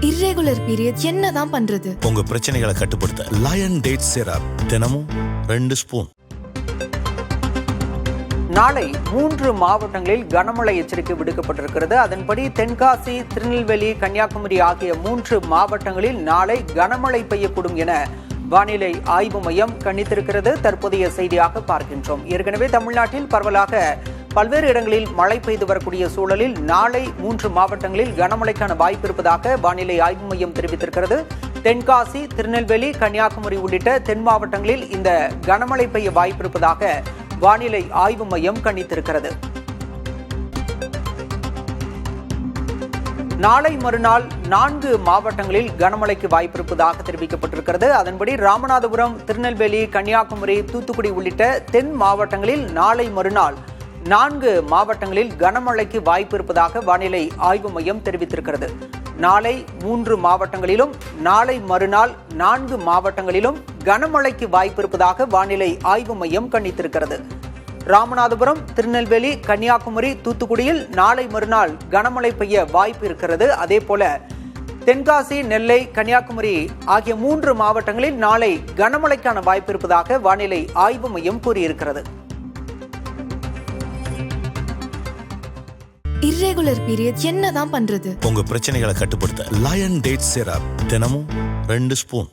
Irregular period என்னதான் பண்றது? உங்க பிரச்சனைகளை கட்டுப்படுத்த லயன் டேட் சிரப் தினமும் 2 ஸ்பூன். நாளை 3 மாவட்டங்களில் கனமழை எச்சரிக்கை விடுக்கப்பட்டிருக்கிறது. அதன்படி தென்காசி, திருநெல்வேலி, கன்னியாகுமரி ஆகிய 3 மாவட்டங்களில் நாளை கனமழை பெய்யக்கூடும் என வானிலை ஆய்வு மையம் கணித்திருக்கிறது. தற்போதைய செய்தியாக பார்க்கின்றோம். ஏற்கனவே தமிழ்நாட்டில் பரவலாக பல்வேறு இடங்களில் மழை பெய்து வரக்கூடிய சூழலில் நாளை 3 மாவட்டங்களில் கனமழைக்கான வாய்ப்பு இருப்பதாக வானிலை ஆய்வு மையம் தெரிவித்திருக்கிறது. தென்காசி, திருநெல்வேலி, கன்னியாகுமரி உள்ளிட்ட தென் மாவட்டங்களில் இந்த கனமழை பெய்ய வாய்ப்பு இருப்பதாக வானிலை ஆய்வு மையம் கணித்திருக்கிறது. நாளை மறுநாள் 4 மாவட்டங்களில் கனமழைக்கு வாய்ப்பு இருப்பதாக தெரிவிக்கப்பட்டிருக்கிறது. அதன்படி ராமநாதபுரம், திருநெல்வேலி, கன்னியாகுமரி, தூத்துக்குடி உள்ளிட்ட தென் மாவட்டங்களில் நாளை மறுநாள் 4 மாவட்டங்களில் கனமழைக்கு வாய்ப்பு இருப்பதாக வானிலை ஆய்வு மையம் தெரிவித்திருக்கிறது. நாளை 3 மாவட்டங்களிலும் நாளை மறுநாள் 4 மாவட்டங்களிலும் கனமழைக்கு வாய்ப்பு இருப்பதாக வானிலை ஆய்வு மையம் கணித்திருக்கிறது. ராமநாதபுரம், திருநெல்வேலி, கன்னியாகுமரி, தூத்துக்குடியில் நாளை மறுநாள் கனமழை பெய்ய வாய்ப்பு இருக்கிறது. அதே போல தென்காசி, நெல்லை, கன்னியாகுமரி ஆகிய 3 மாவட்டங்களில் நாளை கனமழைக்கான வாய்ப்பு இருப்பதாக வானிலை ஆய்வு மையம் கூறியிருக்கிறது. இர்ரெகுலர் பீரியட் என்னதான் பண்றது? உங்க பிரச்சனைகளை கட்டுப்படுத்த லயன் டேட் சிரப் தினமும் 2 ஸ்பூன்.